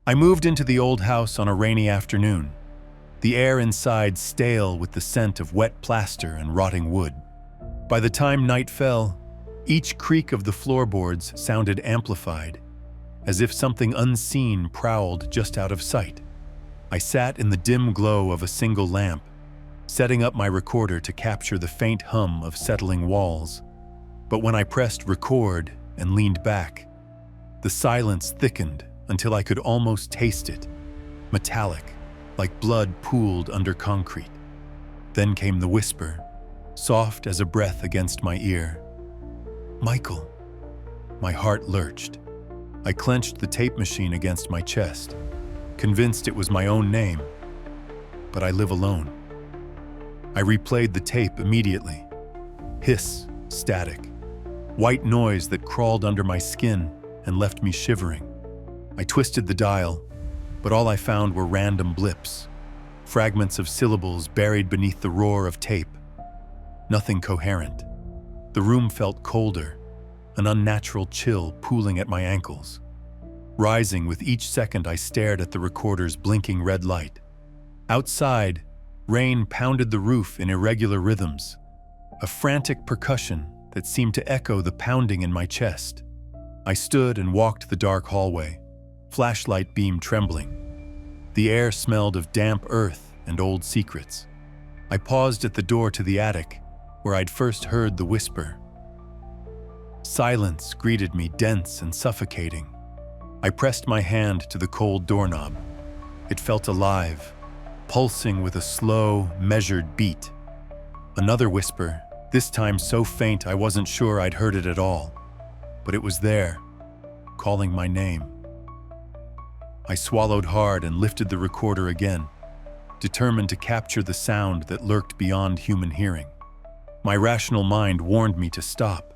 I moved into the old house on a rainy afternoon, the air inside stale with the scent of wet plaster and rotting wood. By the time night fell, each creak of the floorboards sounded amplified, as if something unseen prowled just out of sight. I sat in the dim glow of a single lamp, setting up my recorder to capture the faint hum of settling walls. But when I pressed record and leaned back, the silence thickened until I could almost taste it, metallic, like blood pooled under concrete. Then came the whisper, soft as a breath against my ear. "Michael." My heart lurched. I clenched the tape machine against my chest, convinced it was my own name. But I live alone. I replayed the tape immediately. Hiss, static, white noise that crawled under my skin and left me shivering. I twisted the dial, but all I found were random blips, fragments of syllables buried beneath the roar of tape. Nothing coherent. The room felt colder, an unnatural chill pooling at my ankles, rising with each second I stared at the recorder's blinking red light. Outside, rain pounded the roof in irregular rhythms, a frantic percussion that seemed to echo the pounding in my chest. I stood and walked the dark hallway, flashlight beam trembling. The air smelled of damp earth and old secrets. I paused at the door to the attic, where I'd first heard the whisper. Silence greeted me, dense and suffocating. I pressed my hand to the cold doorknob. It felt alive, pulsing with a slow, measured beat. Another whisper, this time so faint I wasn't sure I'd heard it at all. But it was there, calling my name. I swallowed hard and lifted the recorder again, determined to capture the sound that lurked beyond human hearing. My rational mind warned me to stop,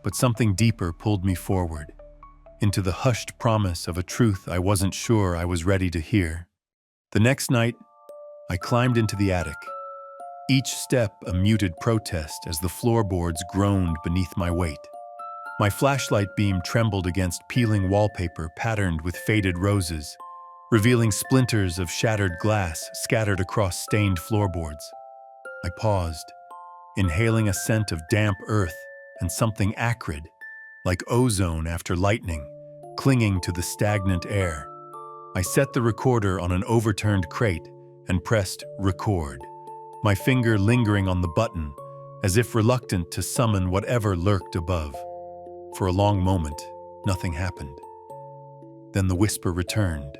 but something deeper pulled me forward, into the hushed promise of a truth I wasn't sure I was ready to hear. The next night, I climbed into the attic, each step a muted protest as the floorboards groaned beneath my weight. My flashlight beam trembled against peeling wallpaper patterned with faded roses, revealing splinters of shattered glass scattered across stained floorboards. I paused, inhaling a scent of damp earth and something acrid, like ozone after lightning, clinging to the stagnant air. I set the recorder on an overturned crate and pressed record, my finger lingering on the button, as if reluctant to summon whatever lurked above. For a long moment, nothing happened. Then the whisper returned,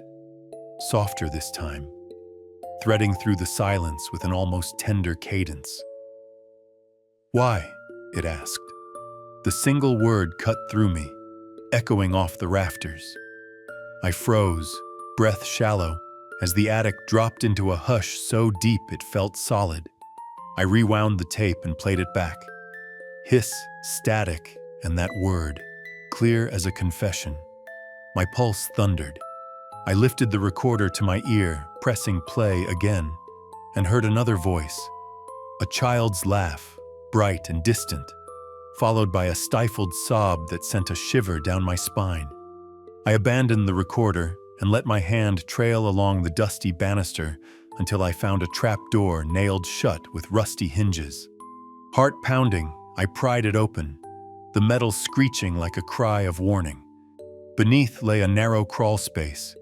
softer this time, threading through the silence with an almost tender cadence. "Why?" it asked. The single word cut through me, echoing off the rafters. I froze, breath shallow, as the attic dropped into a hush so deep it felt solid. I rewound the tape and played it back. Hiss, static, and that word, clear as a confession. My pulse thundered. I lifted the recorder to my ear, pressing play again, and heard another voice, a child's laugh, bright and distant, followed by a stifled sob that sent a shiver down my spine. I abandoned the recorder and let my hand trail along the dusty banister until I found a trap door nailed shut with rusty hinges. Heart pounding, I pried it open, the metal screeching like a cry of warning. Beneath lay a narrow crawl space,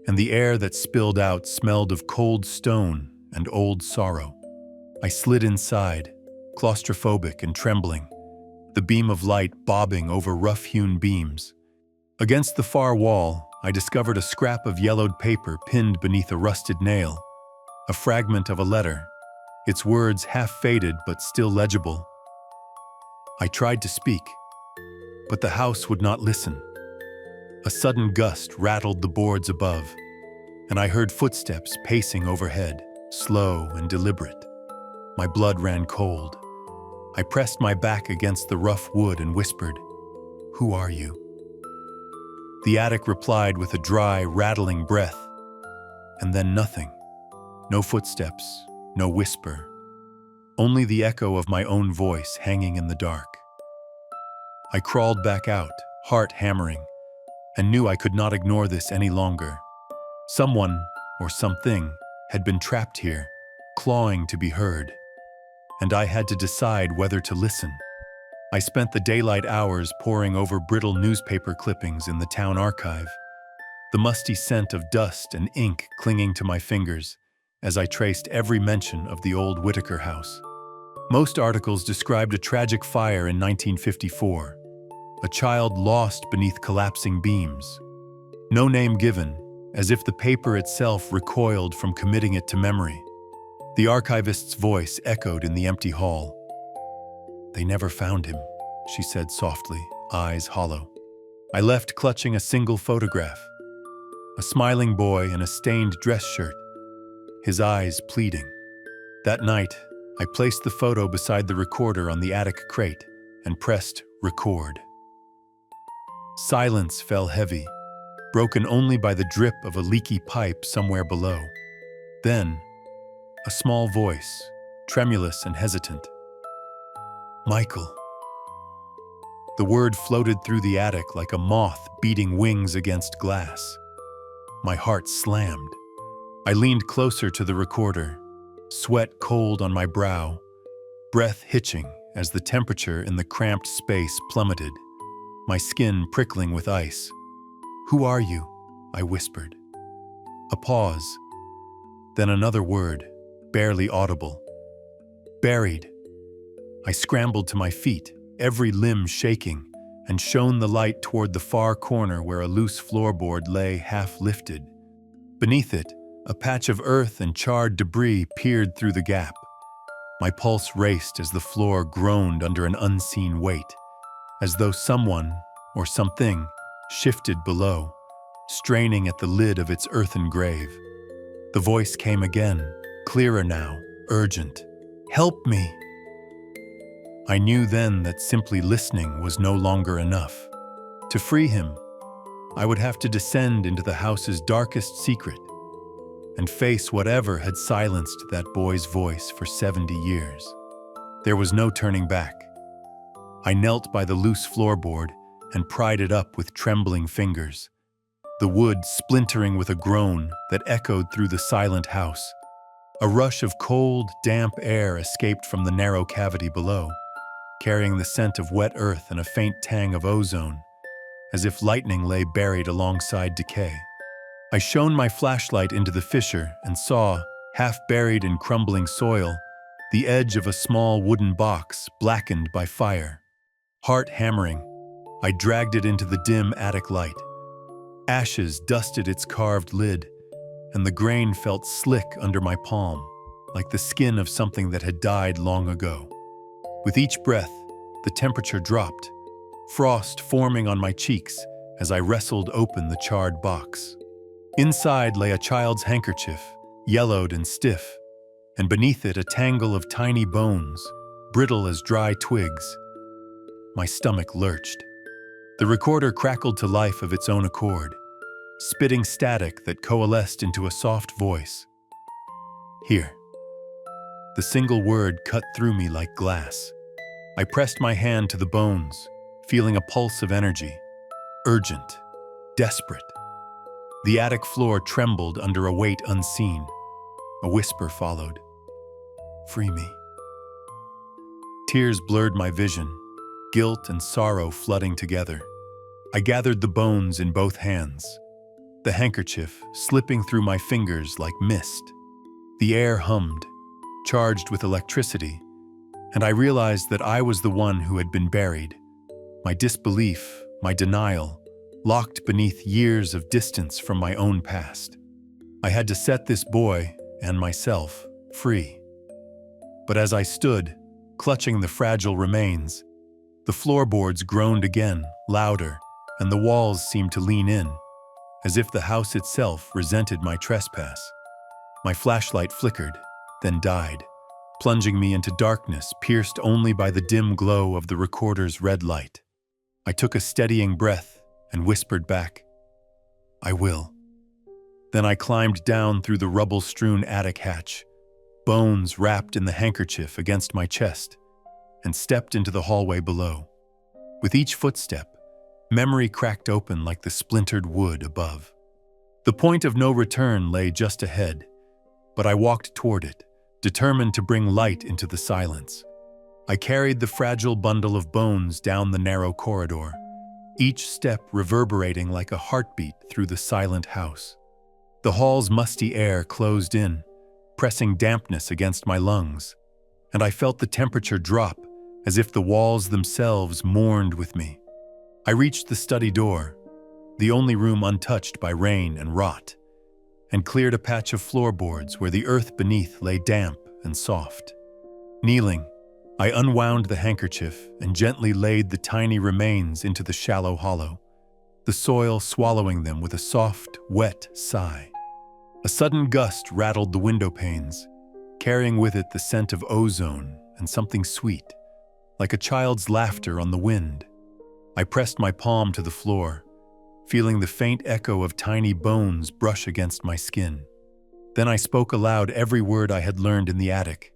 and the air that spilled out smelled of cold stone and old sorrow. I slid inside, claustrophobic and trembling, the beam of light bobbing over rough-hewn beams. Against the far wall, I discovered a scrap of yellowed paper pinned beneath a rusted nail, a fragment of a letter, its words half-faded but still legible. I tried to speak, but the house would not listen. A sudden gust rattled the boards above, and I heard footsteps pacing overhead, slow and deliberate. My blood ran cold. I pressed my back against the rough wood and whispered, "Who are you?" The attic replied with a dry, rattling breath, and then nothing. No footsteps, no whisper, only the echo of my own voice hanging in the dark. I crawled back out, heart hammering, and knew I could not ignore this any longer. Someone, or something, had been trapped here, clawing to be heard, and I had to decide whether to listen. I spent the daylight hours poring over brittle newspaper clippings in the town archive, the musty scent of dust and ink clinging to my fingers as I traced every mention of the old Whitaker house. Most articles described a tragic fire in 1954, a child lost beneath collapsing beams. No name given, as if the paper itself recoiled from committing it to memory. The archivist's voice echoed in the empty hall. "They never found him," she said softly, eyes hollow. I left clutching a single photograph. A smiling boy in a stained dress shirt, his eyes pleading. That night, I placed the photo beside the recorder on the attic crate and pressed record. Silence fell heavy, broken only by the drip of a leaky pipe somewhere below. Then, a small voice, tremulous and hesitant. "Michael." The word floated through the attic like a moth beating wings against glass. My heart slammed. I leaned closer to the recorder, sweat cold on my brow, breath hitching as the temperature in the cramped space plummeted, my skin prickling with ice. "Who are you?" I whispered. A pause, then another word, barely audible. "Buried." I scrambled to my feet, every limb shaking, and shone the light toward the far corner where a loose floorboard lay half lifted. Beneath it, a patch of earth and charred debris peered through the gap. My pulse raced as the floor groaned under an unseen weight, as though someone, or something, shifted below, straining at the lid of its earthen grave. The voice came again, clearer now, urgent. "Help me!" I knew then that simply listening was no longer enough. To free him, I would have to descend into the house's darkest secret and face whatever had silenced that boy's voice for 70 years. There was no turning back. I knelt by the loose floorboard and pried it up with trembling fingers, the wood splintering with a groan that echoed through the silent house. A rush of cold, damp air escaped from the narrow cavity below, carrying the scent of wet earth and a faint tang of ozone, as if lightning lay buried alongside decay. I shone my flashlight into the fissure and saw, half buried in crumbling soil, the edge of a small wooden box blackened by fire. Heart hammering, I dragged it into the dim attic light. Ashes dusted its carved lid, and the grain felt slick under my palm, like the skin of something that had died long ago. With each breath, the temperature dropped, frost forming on my cheeks as I wrestled open the charred box. Inside lay a child's handkerchief, yellowed and stiff, and beneath it a tangle of tiny bones, brittle as dry twigs. My stomach lurched. The recorder crackled to life of its own accord, spitting static that coalesced into a soft voice. "Here." The single word cut through me like glass. I pressed my hand to the bones, feeling a pulse of energy. Urgent, desperate. The attic floor trembled under a weight unseen. A whisper followed. "Free me." Tears blurred my vision, guilt and sorrow flooding together. I gathered the bones in both hands, the handkerchief slipping through my fingers like mist. The air hummed, charged with electricity, and I realized that I was the one who had been buried. My disbelief, my denial, locked beneath years of distance from my own past. I had to set this boy, and myself, free. But as I stood, clutching the fragile remains, the floorboards groaned again, louder, and the walls seemed to lean in, as if the house itself resented my trespass. My flashlight flickered, then died, plunging me into darkness pierced only by the dim glow of the recorder's red light. I took a steadying breath and whispered back, "I will." Then I climbed down through the rubble-strewn attic hatch, bones wrapped in the handkerchief against my chest, and stepped into the hallway below. With each footstep, memory cracked open like the splintered wood above. The point of no return lay just ahead, but I walked toward it, determined to bring light into the silence. I carried the fragile bundle of bones down the narrow corridor, each step reverberating like a heartbeat through the silent house. The hall's musty air closed in, pressing dampness against my lungs, and I felt the temperature drop as if the walls themselves mourned with me. I reached the study door, the only room untouched by rain and rot, and cleared a patch of floorboards where the earth beneath lay damp and soft. Kneeling, I unwound the handkerchief and gently laid the tiny remains into the shallow hollow, the soil swallowing them with a soft, wet sigh. A sudden gust rattled the window panes, carrying with it the scent of ozone and something sweet, like a child's laughter on the wind. I pressed my palm to the floor, feeling the faint echo of tiny bones brush against my skin. Then I spoke aloud every word I had learned in the attic.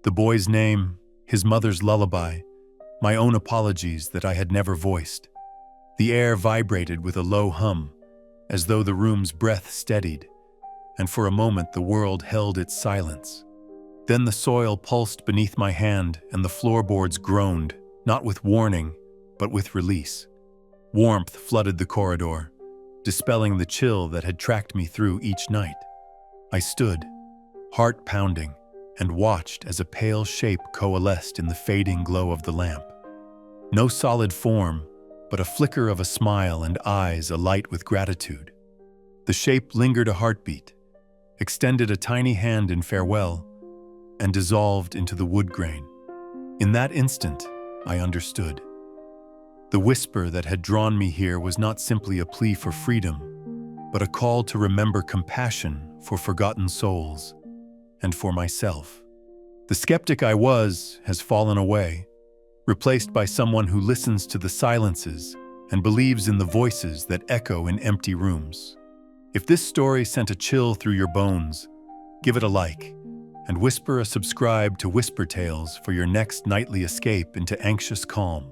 The boy's name, his mother's lullaby, my own apologies that I had never voiced. The air vibrated with a low hum, as though the room's breath steadied, and for a moment the world held its silence. Then the soil pulsed beneath my hand and the floorboards groaned, not with warning, but with release. Warmth flooded the corridor, dispelling the chill that had tracked me through each night. I stood, heart pounding, and watched as a pale shape coalesced in the fading glow of the lamp. No solid form, but a flicker of a smile and eyes alight with gratitude. The shape lingered a heartbeat, extended a tiny hand in farewell, and dissolved into the wood grain. In that instant, I understood. The whisper that had drawn me here was not simply a plea for freedom, but a call to remember compassion for forgotten souls and for myself. The skeptic I was has fallen away, replaced by someone who listens to the silences and believes in the voices that echo in empty rooms. If this story sent a chill through your bones, give it a like, and whisper a subscribe to WhisperTales for your next nightly escape into anxious calm.